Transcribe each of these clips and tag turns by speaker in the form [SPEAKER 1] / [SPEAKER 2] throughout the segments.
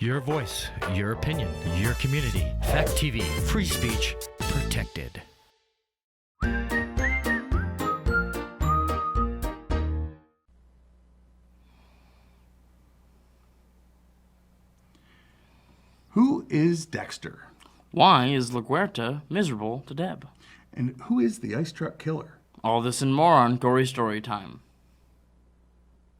[SPEAKER 1] Your voice, your opinion, your community. Fact TV, free speech, protected.
[SPEAKER 2] Who is Dexter?
[SPEAKER 3] Why is LaGuerta miserable to Deb?
[SPEAKER 2] And who is the ice truck killer?
[SPEAKER 3] All this and more on Gory Story Time.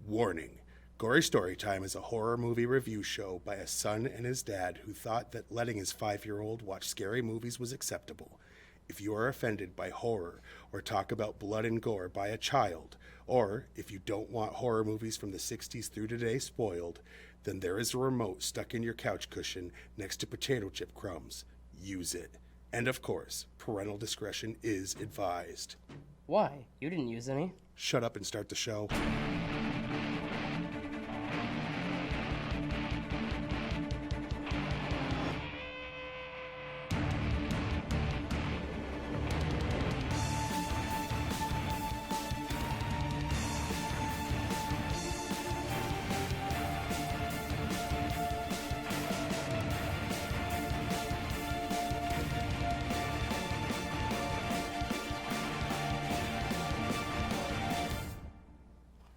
[SPEAKER 4] Warning. Gory Storytime is a horror movie review show by a son and his dad who thought that letting his 5-year-old watch scary movies was acceptable. If you are offended by horror or talk about blood and gore by a child, or if you don't want horror movies from the 60s through today spoiled, then there is a remote stuck in your couch cushion next to potato chip crumbs. Use it. And of course, parental discretion is advised.
[SPEAKER 5] Why? You didn't use any.
[SPEAKER 4] Shut up and start the show.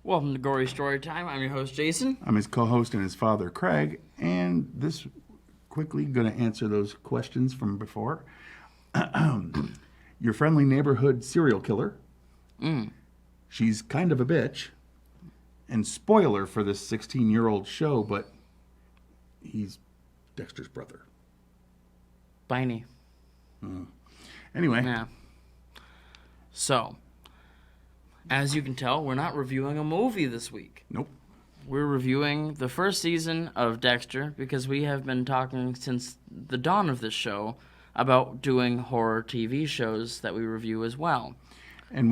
[SPEAKER 3] Welcome to Gory Story Time. I'm your host, Jason.
[SPEAKER 2] I'm his co-host and his father, Craig, and this quickly going to answer those questions from before. Your friendly neighborhood serial killer. She's kind of a bitch. And spoiler for this 16-year-old show, but he's Dexter's brother.
[SPEAKER 3] Biney.
[SPEAKER 2] Anyway.
[SPEAKER 3] Yeah. So, as you can tell, we're not reviewing a movie this week.
[SPEAKER 2] Nope.
[SPEAKER 3] We're reviewing the first season of Dexter because we have been talking since the dawn of this show about doing horror TV shows that we review as well.
[SPEAKER 2] And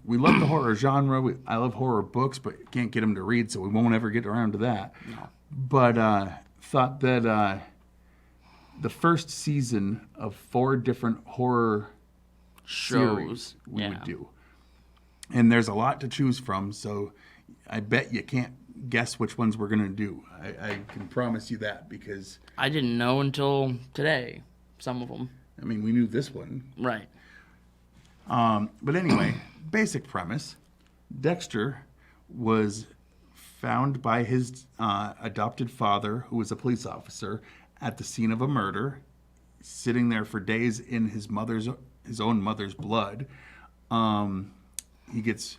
[SPEAKER 2] we love the horror genre. I love horror books, but can't get them to read, so we won't ever get around to that.
[SPEAKER 3] No.
[SPEAKER 2] But thought that the first season of 4 different horror series we would do. And there's a lot to choose from, so I bet you can't guess which ones we're going to do. I can promise you that, because
[SPEAKER 3] I didn't know until today, some of them.
[SPEAKER 2] I mean, we knew this one.
[SPEAKER 3] Right.
[SPEAKER 2] But anyway, basic premise. Dexter was found by his adopted father, who was a police officer, at the scene of a murder, sitting there for days in his own mother's blood. He gets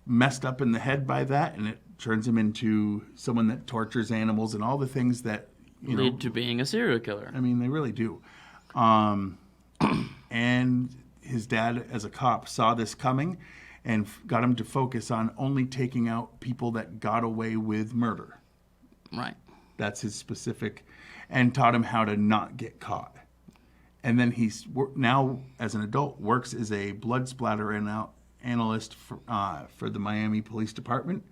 [SPEAKER 2] messed up in the head by that, and it turns him into someone that tortures animals and all the things that
[SPEAKER 3] lead to being a serial killer.
[SPEAKER 2] I mean, they really do. And his dad, as a cop, saw this coming and got him to focus on only taking out people that got away with murder.
[SPEAKER 3] Right.
[SPEAKER 2] That's his specific, and taught him how to not get caught. And then he's now, as an adult, works as a blood splatter analyst for the Miami Police Department.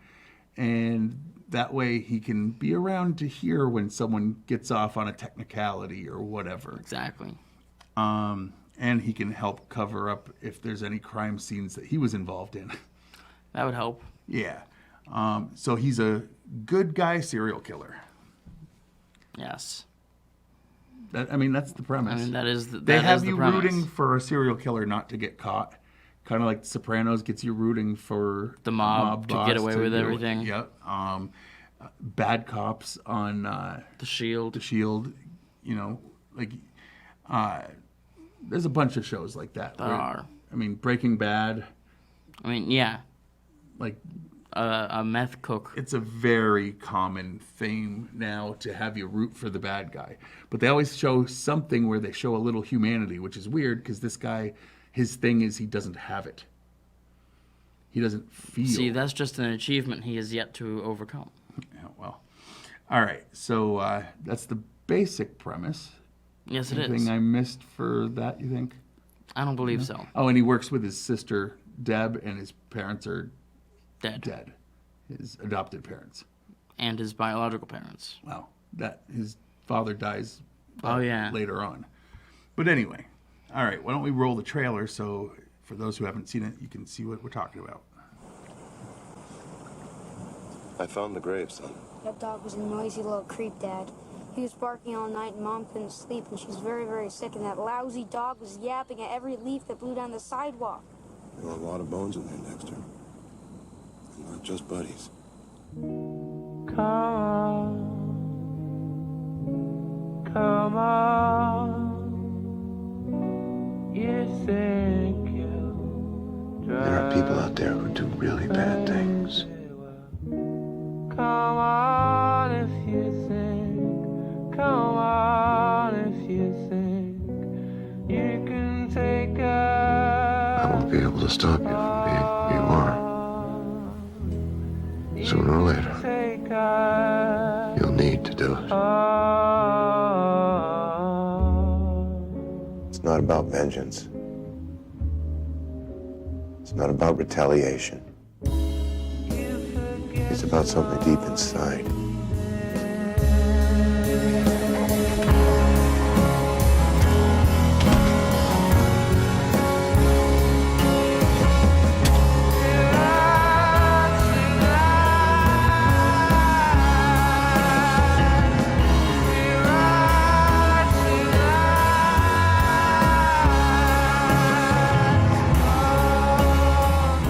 [SPEAKER 2] And that way he can be around to hear when someone gets off on a technicality or whatever.
[SPEAKER 3] Exactly.
[SPEAKER 2] And he can help cover up if there's any crime scenes that he was involved in.
[SPEAKER 3] That would help.
[SPEAKER 2] Yeah. So he's a good guy serial killer.
[SPEAKER 3] Yes.
[SPEAKER 2] That's the premise.
[SPEAKER 3] I mean, that is the
[SPEAKER 2] They
[SPEAKER 3] that
[SPEAKER 2] have
[SPEAKER 3] is the
[SPEAKER 2] you
[SPEAKER 3] premise.
[SPEAKER 2] rooting for a serial killer not to get caught. Kind of like The Sopranos gets you rooting for
[SPEAKER 3] the mob to
[SPEAKER 2] boss
[SPEAKER 3] get away with everything.
[SPEAKER 2] Yep. Bad Cops on
[SPEAKER 3] The Shield.
[SPEAKER 2] The Shield. There's a bunch of shows like that.
[SPEAKER 3] There are.
[SPEAKER 2] I mean, Breaking Bad.
[SPEAKER 3] I mean, yeah.
[SPEAKER 2] Like
[SPEAKER 3] a meth cook.
[SPEAKER 2] It's a very common theme now to have you root for the bad guy. But they always show something where they show a little humanity, which is weird because this guy, his thing is he doesn't have it. He doesn't feel.
[SPEAKER 3] See, that's just an achievement he has yet to overcome.
[SPEAKER 2] Yeah, well. All right. So that's the basic premise.
[SPEAKER 3] Yes, it
[SPEAKER 2] Anything
[SPEAKER 3] is.
[SPEAKER 2] I missed for that, you think?
[SPEAKER 3] I don't believe so.
[SPEAKER 2] Oh, and he works with his sister, Deb, and his parents are
[SPEAKER 3] Dead.
[SPEAKER 2] His adopted parents.
[SPEAKER 3] And his biological parents.
[SPEAKER 2] Wow. His father dies later on. But anyway, all right, why don't we roll the trailer so for those who haven't seen it, you can see what we're talking about.
[SPEAKER 6] I found the grave, son. That dog was a noisy little creep, Dad. He was barking all night, and Mom couldn't sleep, and she's very, very sick, and that lousy dog was yapping at every leaf that blew down the sidewalk.
[SPEAKER 7] There are a lot of bones in there, Dexter. And not just buddies.
[SPEAKER 8] Come on, you think
[SPEAKER 7] There are people out there who do really bad things.
[SPEAKER 8] come on if you come on if you think you can take
[SPEAKER 7] I won't be able to stop you from being who you are. Sooner or later, you'll need to do it. It's not about vengeance. It's not about retaliation. It's about something deep inside.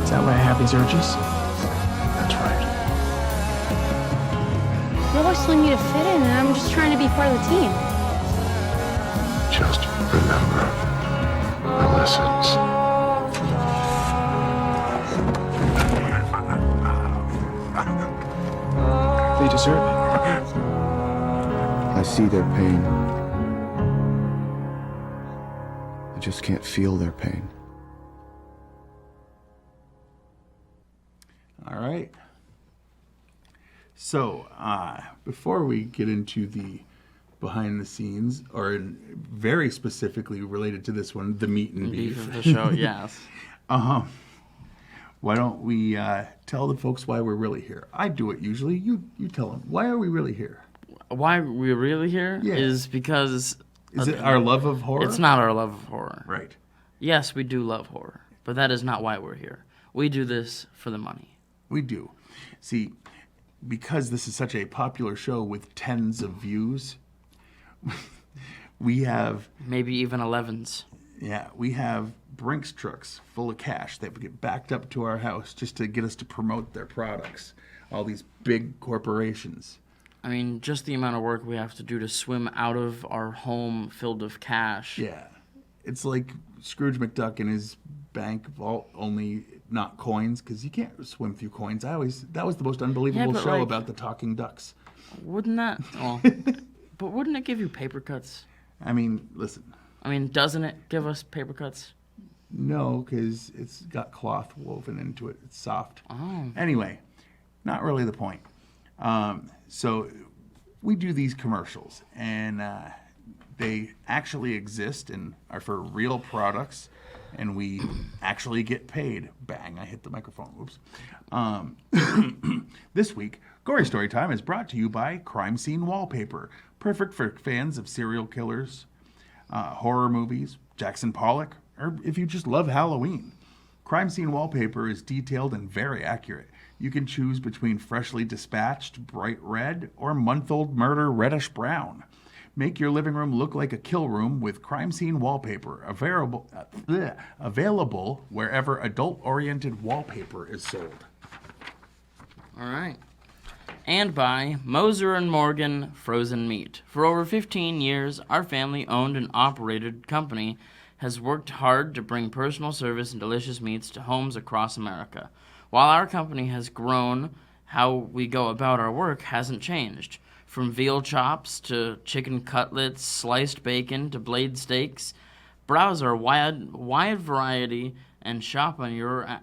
[SPEAKER 9] Is that why I have these urges?
[SPEAKER 7] That's right.
[SPEAKER 6] They're always telling me to fit in, and I'm just trying to be part of the team.
[SPEAKER 7] Just remember the lessons.
[SPEAKER 9] They deserve it.
[SPEAKER 7] I see their pain. I just can't feel their pain.
[SPEAKER 2] All right. So, before we get into the behind the scenes, or very specifically related to this one, the meat and
[SPEAKER 3] Beef
[SPEAKER 2] beef,
[SPEAKER 3] of the show, yes.
[SPEAKER 2] why don't we tell the folks why we're really here? I do it usually. You tell them. Why are we really here?
[SPEAKER 3] Why we're really here is
[SPEAKER 2] Yeah.
[SPEAKER 3] because...
[SPEAKER 2] Is it our love of horror?
[SPEAKER 3] It's not our love of horror.
[SPEAKER 2] Right.
[SPEAKER 3] Yes, we do love horror, but that is not why we're here. We do this for the money.
[SPEAKER 2] We do. See, because this is such a popular show with tens of views, we have...
[SPEAKER 3] Maybe even 11s.
[SPEAKER 2] Yeah, we have Brinks trucks full of cash that get backed up to our house just to get us to promote their products. All these big corporations.
[SPEAKER 3] I mean, just the amount of work we have to do to swim out of our home filled with cash.
[SPEAKER 2] Yeah. It's like Scrooge McDuck in his bank vault, only not coins, because you can't swim through coins. That was the most unbelievable show about the talking ducks.
[SPEAKER 3] Wouldn't that... Oh, but wouldn't it give you paper cuts?
[SPEAKER 2] I mean, listen.
[SPEAKER 3] I mean, doesn't it give us paper cuts?
[SPEAKER 2] No, because it's got cloth woven into it. It's soft.
[SPEAKER 3] Oh.
[SPEAKER 2] Anyway, not really the point. So we do these commercials, and they actually exist and are for real products, and we actually get paid. Bang, I hit the microphone. Oops. This week, Gory Storytime is brought to you by Crime Scene Wallpaper. Perfect for fans of serial killers, horror movies, Jackson Pollock, or if you just love Halloween. Crime Scene Wallpaper is detailed and very accurate. You can choose between freshly dispatched bright red or month-old murder reddish brown. Make your living room look like a kill room with Crime Scene Wallpaper, available wherever adult-oriented wallpaper is sold.
[SPEAKER 3] All right. And by Moser and Morgan Frozen Meat. For over 15 years, our family-owned and operated company has worked hard to bring personal service and delicious meats to homes across America. While our company has grown, how we go about our work hasn't changed. From veal chops to chicken cutlets, sliced bacon to blade steaks, browse our wide variety and shop on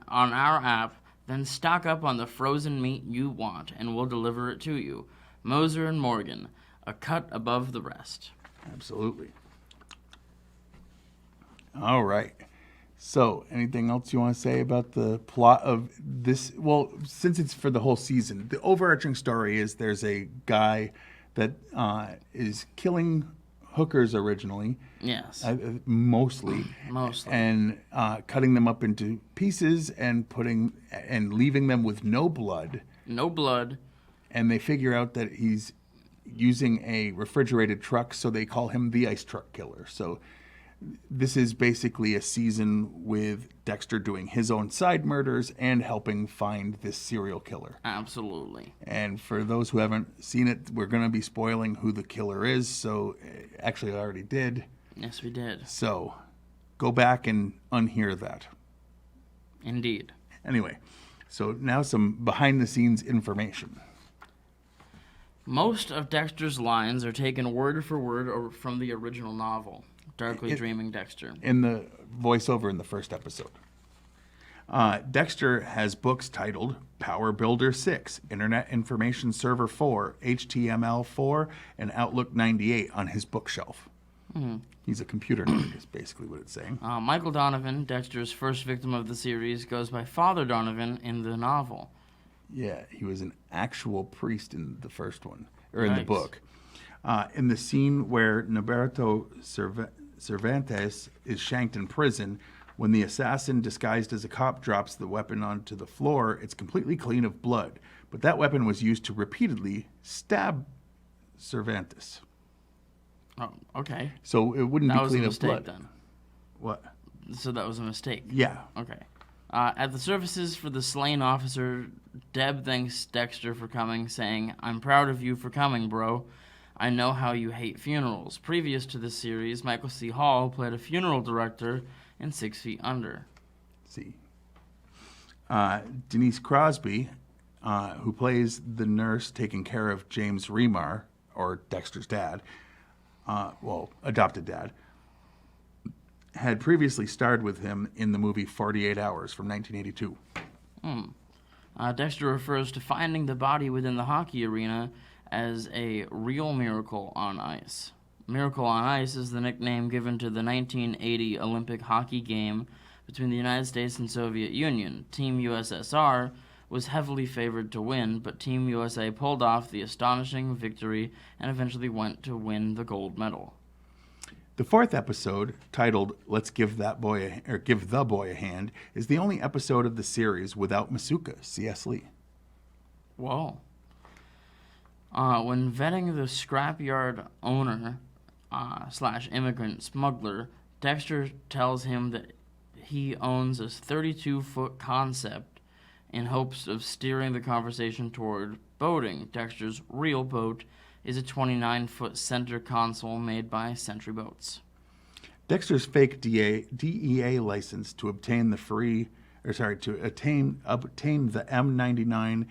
[SPEAKER 3] our app. Then stock up on the frozen meat you want, and we'll deliver it to you. Moser and Morgan, a cut above the rest.
[SPEAKER 2] Absolutely. All right. So, anything else you want to say about the plot of this? Well, since it's for the whole season, the overarching story is there's a guy that is killing hookers originally.
[SPEAKER 3] Yes.
[SPEAKER 2] Mostly.
[SPEAKER 3] Mostly.
[SPEAKER 2] And cutting them up into pieces and leaving them with no blood.
[SPEAKER 3] No blood.
[SPEAKER 2] and they figure out that he's using a refrigerated truck, so they call him the Ice Truck Killer. So this is basically a season with Dexter doing his own side murders and helping find this serial killer.
[SPEAKER 3] Absolutely.
[SPEAKER 2] And for those who haven't seen it, we're going to be spoiling who the killer is. So actually, I already did.
[SPEAKER 3] Yes, we did.
[SPEAKER 2] So go back and unhear that.
[SPEAKER 3] Indeed.
[SPEAKER 2] Anyway, so now some behind-the-scenes information.
[SPEAKER 3] Most of Dexter's lines are taken word for word from the original novel, Darkly Dreaming Dexter.
[SPEAKER 2] In the voiceover in the first episode. Dexter has books titled Power Builder 6, Internet Information Server 4, HTML 4, and Outlook 98 on his bookshelf. Mm-hmm. He's a computer nerd, is basically what it's saying.
[SPEAKER 3] Michael Donovan, Dexter's first victim of the series, goes by Father Donovan in the novel.
[SPEAKER 2] Yeah, he was an actual priest in the first one, or in the book. In the scene where Norberto Cervantes is shanked in prison, when the assassin disguised as a cop drops the weapon onto the floor, it's completely clean of blood. But that weapon was used to repeatedly stab Cervantes.
[SPEAKER 3] Oh, okay.
[SPEAKER 2] So it wouldn't be clean of blood.
[SPEAKER 3] Then.
[SPEAKER 2] What?
[SPEAKER 3] So that was a mistake.
[SPEAKER 2] Yeah.
[SPEAKER 3] Okay. At the services for the slain officer, Deb thanks Dexter for coming, saying, "I'm proud of you for coming, bro. I know how you hate funerals." Previous to this series, Michael C. Hall played a funeral director in 6 Feet Under.
[SPEAKER 2] See. Denise Crosby, who plays the nurse taking care of James Remar, or Dexter's dad, adopted dad, had previously starred with him in the movie 48 Hours from 1982.
[SPEAKER 3] Dexter refers to finding the body within the hockey arena as a real miracle on ice. Miracle on Ice is the nickname given to the 1980 Olympic hockey game between the United States and Soviet Union. Team USSR was heavily favored to win, but Team USA pulled off the astonishing victory and eventually went to win the gold medal.
[SPEAKER 2] The fourth episode, titled "Let's Give the Boy a Hand," is the only episode of the series without Masuka, C.S. Lee.
[SPEAKER 3] Whoa. When vetting the scrapyard owner / immigrant smuggler, Dexter tells him that he owns a 32-foot concept in hopes of steering the conversation toward boating. Dexter's real boat is a 29-foot center console made by Century Boats.
[SPEAKER 2] Dexter's fake DEA license to obtain the obtain the M99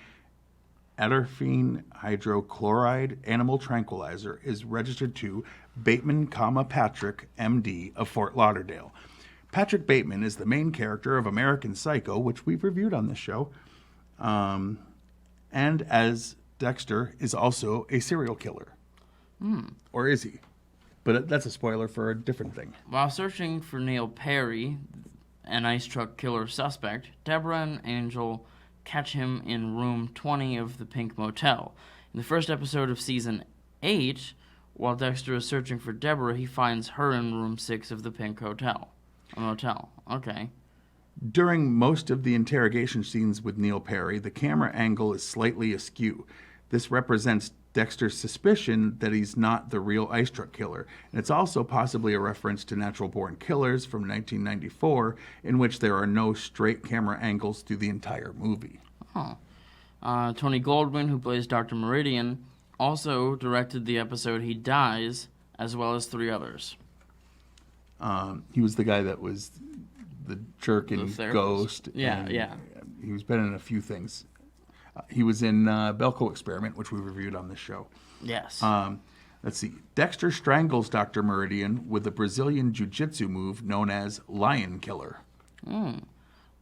[SPEAKER 2] atropine hydrochloride animal tranquilizer is registered to Bateman, Patrick, MD of Fort Lauderdale. Patrick Bateman is the main character of American Psycho, which we've reviewed on this show, and as Dexter is also a serial killer. Or is he? But that's a spoiler for a different thing.
[SPEAKER 3] While searching for Neil Perry, an ice truck killer suspect, Deborah and Angel catch him in room 20 of the Pink Motel. In the first episode of season 8, while Dexter is searching for Deborah, he finds her in room 6 of the Pink Motel. Okay.
[SPEAKER 2] During most of the interrogation scenes with Neil Perry, the camera angle is slightly askew. This represents Dexter's suspicion that he's not the real ice truck killer. And it's also possibly a reference to Natural Born Killers from 1994, in which there are no straight camera angles through the entire movie.
[SPEAKER 3] Tony Goldwyn, who plays Dr. Meridian, also directed the episode He Dies, as well as 3 others.
[SPEAKER 2] He was the guy that was the jerk in Ghost.
[SPEAKER 3] Yeah.
[SPEAKER 2] He's been in a few things. He was in Belko Experiment, which we reviewed on this show.
[SPEAKER 3] Yes.
[SPEAKER 2] Let's see. Dexter strangles Dr. Meridian with a Brazilian jiu-jitsu move known as Lion Killer.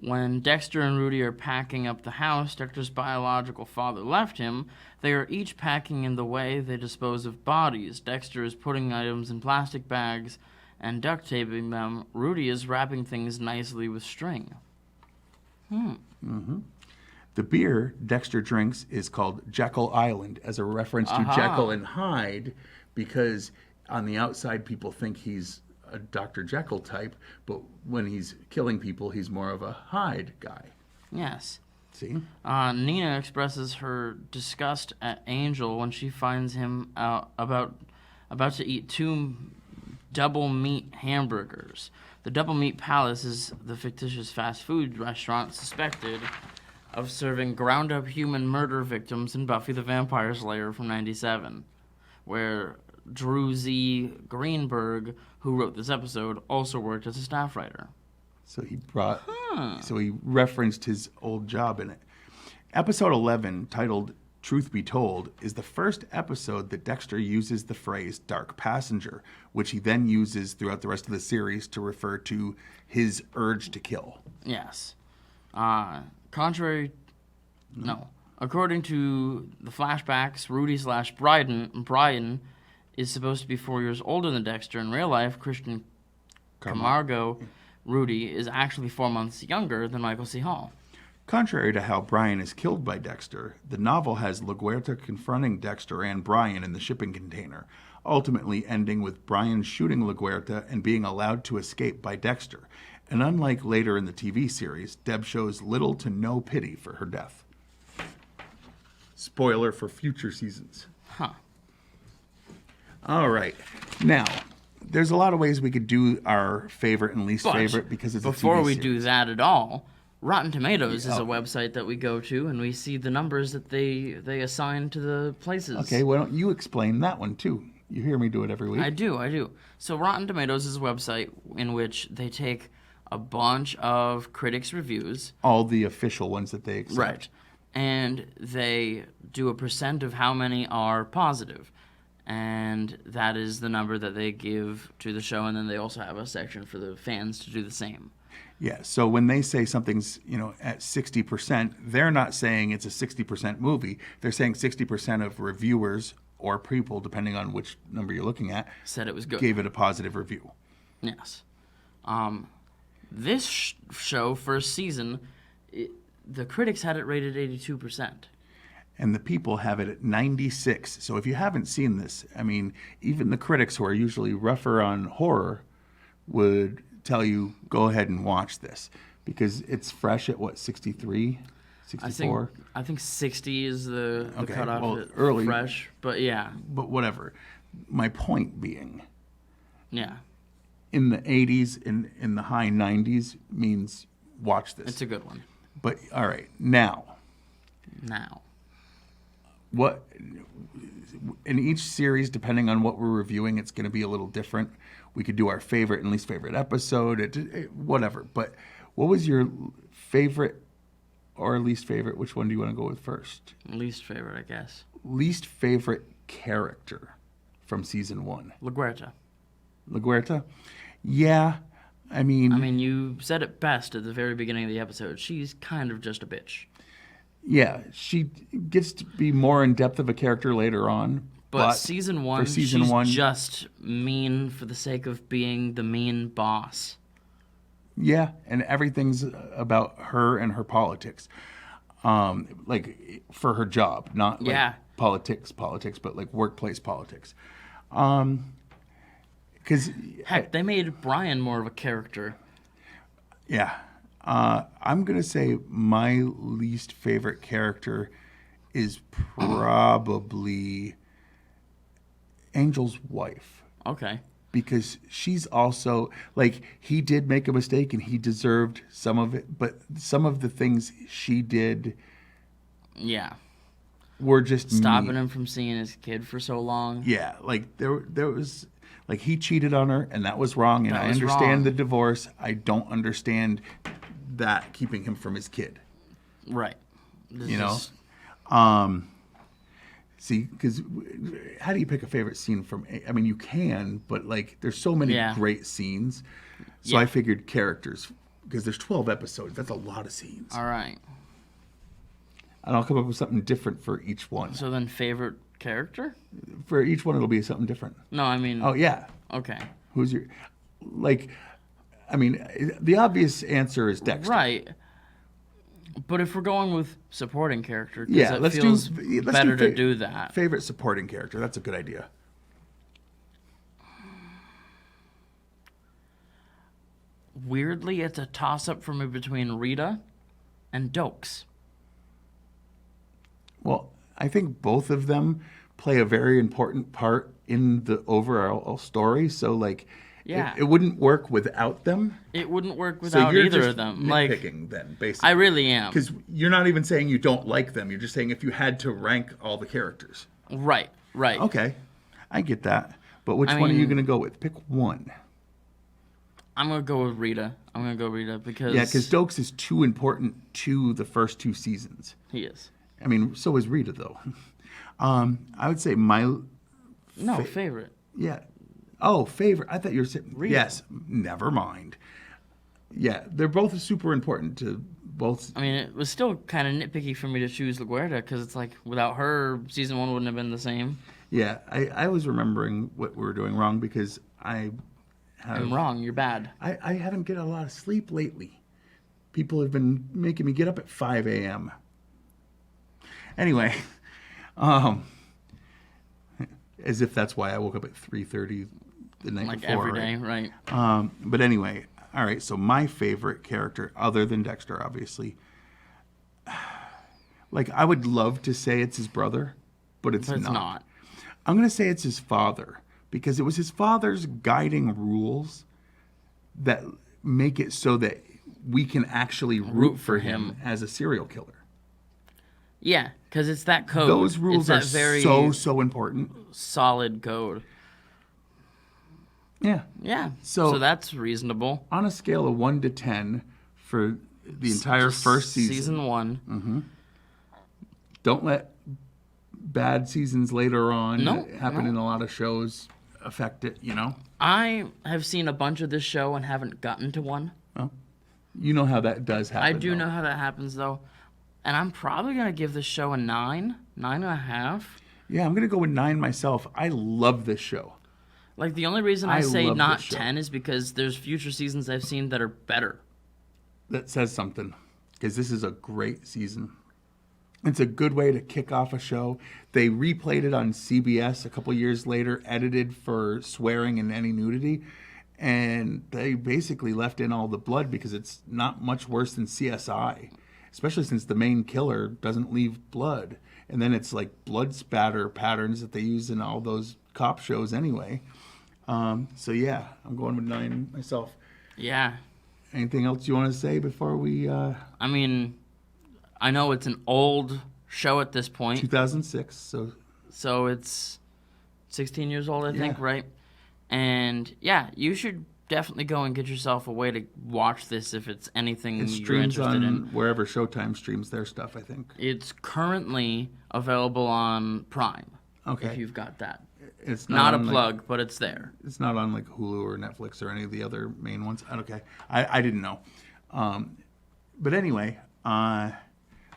[SPEAKER 3] When Dexter and Rudy are packing up the house Dexter's biological father left him, they are each packing in the way they dispose of bodies. Dexter is putting items in plastic bags and duct taping them. Rudy is wrapping things nicely with string.
[SPEAKER 2] The beer Dexter drinks is called Jekyll Island, as a reference to Jekyll and Hyde, because on the outside people think he's a Dr. Jekyll type, but when he's killing people, he's more of a Hyde guy.
[SPEAKER 3] Yes.
[SPEAKER 2] See?
[SPEAKER 3] Nina expresses her disgust at Angel when she finds him about to eat 2 double meat hamburgers. The Double Meat Palace is the fictitious fast food restaurant suspected of serving ground-up human murder victims in Buffy the Vampire Slayer from '97, where Drew Z. Greenberg, who wrote this episode, also worked as a staff writer.
[SPEAKER 2] So he referenced his old job in it. Episode 11, titled Truth Be Told, is the first episode that Dexter uses the phrase dark passenger, which he then uses throughout the rest of the series to refer to his urge to kill.
[SPEAKER 3] Yes. According to the flashbacks, Rudy/Brian is supposed to be 4 years older than Dexter. In real life, Christian Camargo, Rudy, is actually 4 months younger than Michael C. Hall.
[SPEAKER 2] Contrary to how Brian is killed by Dexter, the novel has LaGuerta confronting Dexter and Brian in the shipping container, ultimately ending with Brian shooting LaGuerta and being allowed to escape by Dexter. And unlike later in the TV series, Deb shows little to no pity for her death. Spoiler for future seasons.
[SPEAKER 3] Huh.
[SPEAKER 2] All right. Now, there's a lot of ways we could do our favorite and least favorite because it's a TV
[SPEAKER 3] before we
[SPEAKER 2] series.
[SPEAKER 3] do that at all, Rotten Tomatoes is a website that we go to, and we see the numbers that they assign to the places.
[SPEAKER 2] Okay, why don't you explain that one, too? You hear me do it every week.
[SPEAKER 3] I do. So Rotten Tomatoes is a website in which they take a bunch of critics' reviews.
[SPEAKER 2] All the official ones that they accept.
[SPEAKER 3] Right. And they do a percent of how many are positive. And that is the number that they give to the show, and then they also have a section for the fans to do the same.
[SPEAKER 2] Yeah, so when they say something's, at 60%, they're not saying it's a 60% movie. They're saying 60% of reviewers or people, depending on which number you're looking at,
[SPEAKER 3] said it was good.
[SPEAKER 2] Gave it a positive review.
[SPEAKER 3] Yes. This show, first season, the critics had it rated 82%.
[SPEAKER 2] And the people have it at 96. So if you haven't seen this, even the critics who are usually rougher on horror would tell you, go ahead and watch this. Because it's fresh at, 63, 64?
[SPEAKER 3] I think 60 is the cutoff.
[SPEAKER 2] Well, early.
[SPEAKER 3] Fresh, but yeah.
[SPEAKER 2] But whatever. My point being...
[SPEAKER 3] Yeah.
[SPEAKER 2] In the 80s, in the high 90s, means watch this.
[SPEAKER 3] It's a good one.
[SPEAKER 2] But, all right, now. What in each series, depending on what we're reviewing, it's going to be a little different. We could do our favorite and least favorite episode, whatever. But what was your favorite or least favorite? Which one do you want to go with first?
[SPEAKER 3] Least favorite, I guess.
[SPEAKER 2] Least favorite character from season 1? LaGuerta? Yeah. I mean,
[SPEAKER 3] you said it best at the very beginning of the episode. She's kind of just a bitch.
[SPEAKER 2] Yeah, she gets to be more in depth of a character later on.
[SPEAKER 3] But season 1, she's just mean for the sake of being the mean boss.
[SPEAKER 2] Yeah, and everything's about her and her politics. Like, for her job, not like politics, but like workplace politics. Because
[SPEAKER 3] heck, they made Brian more of a character.
[SPEAKER 2] Yeah. I'm going to say my least favorite character is probably Angel's wife.
[SPEAKER 3] Okay.
[SPEAKER 2] Because she's also, like, he did make a mistake and he deserved some of it, but some of the things she did were just
[SPEAKER 3] stopping him from seeing his kid for so long.
[SPEAKER 2] Yeah, like there was, like, he cheated on her and that was wrong, and I understand the divorce. I don't understand that keeping him from his kid.
[SPEAKER 3] Right.
[SPEAKER 2] See, because how do you pick a favorite scene from... you can, but, like, there's so many great scenes. So I figured characters, because there's 12 episodes. That's a lot of scenes.
[SPEAKER 3] All right.
[SPEAKER 2] And I'll come up with something different for each one.
[SPEAKER 3] So then favorite character?
[SPEAKER 2] For each one, it'll be something different.
[SPEAKER 3] No, I mean...
[SPEAKER 2] Oh, yeah.
[SPEAKER 3] Okay.
[SPEAKER 2] Who's your... Like... the obvious answer is Dexter.
[SPEAKER 3] Right. But if we're going with supporting character,
[SPEAKER 2] let's
[SPEAKER 3] feels
[SPEAKER 2] do
[SPEAKER 3] better to do that.
[SPEAKER 2] Favorite supporting character. That's a good idea.
[SPEAKER 3] Weirdly, it's a toss-up for me between Rita and Dokes.
[SPEAKER 2] Well, I think both of them play a very important part in the overall story. So, like,
[SPEAKER 3] Yeah.
[SPEAKER 2] it wouldn't work without them.
[SPEAKER 3] It wouldn't work
[SPEAKER 2] So
[SPEAKER 3] without
[SPEAKER 2] you're
[SPEAKER 3] either
[SPEAKER 2] just
[SPEAKER 3] of them.
[SPEAKER 2] nitpicking then, basically.
[SPEAKER 3] I really am.
[SPEAKER 2] Because you're not even saying you don't like them. You're just saying if you had to rank all the characters.
[SPEAKER 3] Right.
[SPEAKER 2] Okay, I get that. But which one are you going to go with? Pick one.
[SPEAKER 3] I'm going to go with Rita. Because...
[SPEAKER 2] Yeah, because Dokes is too important to the first 2 seasons.
[SPEAKER 3] He is.
[SPEAKER 2] I mean, so is Rita, though. I would say
[SPEAKER 3] favorite.
[SPEAKER 2] Yeah. Oh, favorite. I thought you were saying...
[SPEAKER 3] Rita.
[SPEAKER 2] Yes, never mind. Yeah, they're both super important to both...
[SPEAKER 3] I mean, it was still kind of nitpicky for me to choose LaGuardia because it's like, without her, season 1 wouldn't have been the same.
[SPEAKER 2] Yeah, I was remembering what we were doing wrong because I'm
[SPEAKER 3] wrong. You're bad.
[SPEAKER 2] I haven't get a lot of sleep lately. People have been making me get up at 5 a.m. Anyway, as if that's why I woke up at 3:30 the night before.
[SPEAKER 3] Every day, right?
[SPEAKER 2] But anyway, all right. So my favorite character, other than Dexter, obviously, like I would love to say it's his brother, but it's not. I'm gonna say it's his father because it was his father's guiding rules that make it so that we can actually root for him as a serial killer.
[SPEAKER 3] Yeah, because it's that code.
[SPEAKER 2] Those rules are
[SPEAKER 3] very
[SPEAKER 2] so important.
[SPEAKER 3] Solid code.
[SPEAKER 2] Yeah.
[SPEAKER 3] Yeah. So that's reasonable.
[SPEAKER 2] On a scale of 1 to 10 for the entire first season.
[SPEAKER 3] Season 1.
[SPEAKER 2] Mm-hmm. Don't let bad seasons later on happen in a lot of shows affect it, you know?
[SPEAKER 3] I have seen a bunch of this show and haven't gotten to one.
[SPEAKER 2] Well, you know how that does happen.
[SPEAKER 3] I do know how that happens, though. And I'm probably going to give this show a 9.5.
[SPEAKER 2] Yeah, I'm going to go with 9 myself. I love this show.
[SPEAKER 3] Like, the only reason I say not 10 is because there's future seasons I've seen that are better.
[SPEAKER 2] That says something, because this is a great season. It's a good way to kick off a show. They replayed it on CBS a couple years later, edited for swearing and any nudity, and they basically left in all the blood because it's not much worse than CSI, especially since the main killer doesn't leave blood. And then it's like blood spatter patterns that they use in all those cop shows anyway. So yeah, I'm going with 9 myself.
[SPEAKER 3] Yeah.
[SPEAKER 2] Anything else you want to say before we...
[SPEAKER 3] I mean, I know it's an old show at this point.
[SPEAKER 2] 2006,
[SPEAKER 3] so it's 16 years old, I think, right? And yeah, you should definitely go and get yourself a way to watch this if it's anything you're interested in.
[SPEAKER 2] Wherever Showtime streams their stuff, I think.
[SPEAKER 3] It's currently available on Prime.
[SPEAKER 2] Okay.
[SPEAKER 3] If you've got that.
[SPEAKER 2] It's
[SPEAKER 3] not a plug, but it's there.
[SPEAKER 2] It's not on like Hulu or Netflix or any of the other main ones. Okay. I didn't know. But anyway,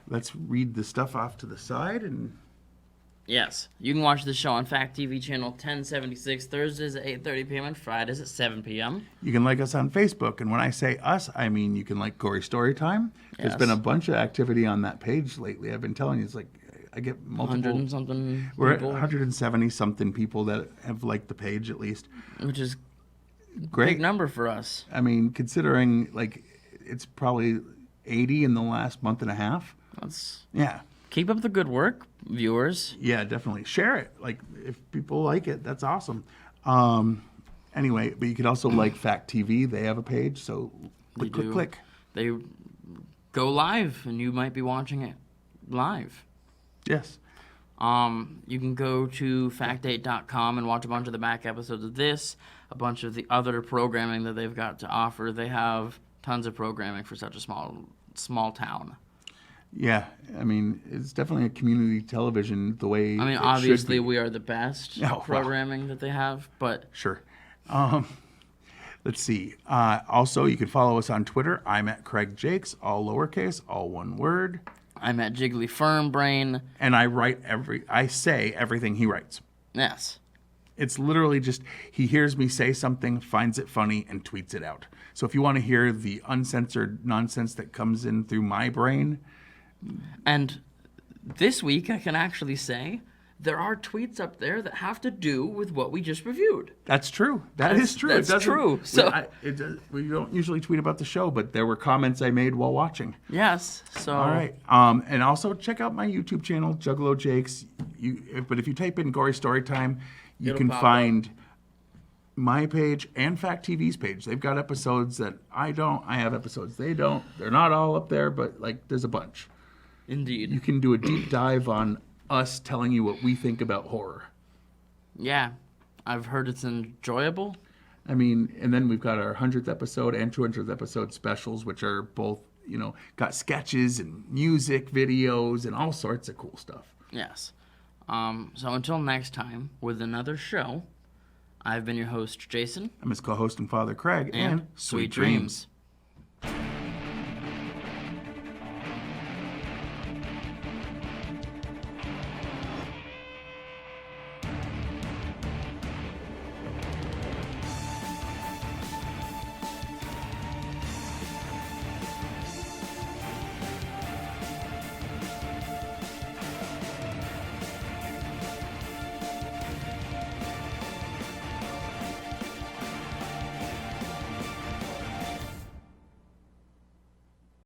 [SPEAKER 2] let's read the stuff off to the side and...
[SPEAKER 3] Yes. You can watch the show on Fact TV channel 1076, Thursdays at 8:30 p.m. and Fridays at 7 p.m.
[SPEAKER 2] You can like us on Facebook. And when I say us, I mean you can like Gory Storytime. There's been a bunch of activity on that page lately. I've been telling you, it's like I get multiple...
[SPEAKER 3] 100 and something
[SPEAKER 2] We're at
[SPEAKER 3] people.
[SPEAKER 2] 170 something people that have liked the page at least.
[SPEAKER 3] Which is
[SPEAKER 2] great.
[SPEAKER 3] Big number for us.
[SPEAKER 2] I mean, considering like it's probably 80 in the last month and a half. Yeah.
[SPEAKER 3] Keep up the good work, viewers.
[SPEAKER 2] Yeah, definitely. Share it. Like, if people like it, that's awesome. Anyway, but you could also like Fact TV. They have a page, so click.
[SPEAKER 3] They go live, and you might be watching it live.
[SPEAKER 2] Yes.
[SPEAKER 3] You can go to fact8.com and watch a bunch of the back episodes of this, a bunch of the other programming that they've got to offer. They have tons of programming for such a small town.
[SPEAKER 2] Yeah, I mean, it's definitely a community television the way
[SPEAKER 3] I mean, obviously we are the best programming that they have, but...
[SPEAKER 2] Sure. Let's see. Also, you can follow us on Twitter. I'm at Craig Jakes, all lowercase, all one word.
[SPEAKER 3] I'm at Jiggly Firm Brain.
[SPEAKER 2] And I say everything he writes.
[SPEAKER 3] Yes.
[SPEAKER 2] It's literally just, he hears me say something, finds it funny, and tweets it out. So if you want to hear the uncensored nonsense that comes in through my brain...
[SPEAKER 3] And this week, I can actually say there are tweets up there that have to do with what we just reviewed.
[SPEAKER 2] That's true. That is true.
[SPEAKER 3] That's
[SPEAKER 2] It doesn't-
[SPEAKER 3] true. So
[SPEAKER 2] we don't usually tweet about the show, but there were comments I made while watching.
[SPEAKER 3] yes. So
[SPEAKER 2] All right. And also check out my YouTube channel, Juggalo Jakes. But if you type in Gory Storytime, you
[SPEAKER 3] It'll
[SPEAKER 2] can
[SPEAKER 3] pop
[SPEAKER 2] find my page and Fact TV's page. They've got episodes that I don't. I have episodes they don't. They're not all up there, but like there's a bunch.
[SPEAKER 3] Indeed.
[SPEAKER 2] You can do a deep dive on us telling you what we think about horror.
[SPEAKER 3] Yeah. I've heard it's enjoyable.
[SPEAKER 2] I mean, and then we've got our 100th episode and 200th episode specials, which are both, got sketches and music videos and all sorts of cool stuff.
[SPEAKER 3] Yes. So until next time with another show, I've been your host, Jason.
[SPEAKER 2] I'm his co-host and father, Craig, and
[SPEAKER 3] Sweet dreams.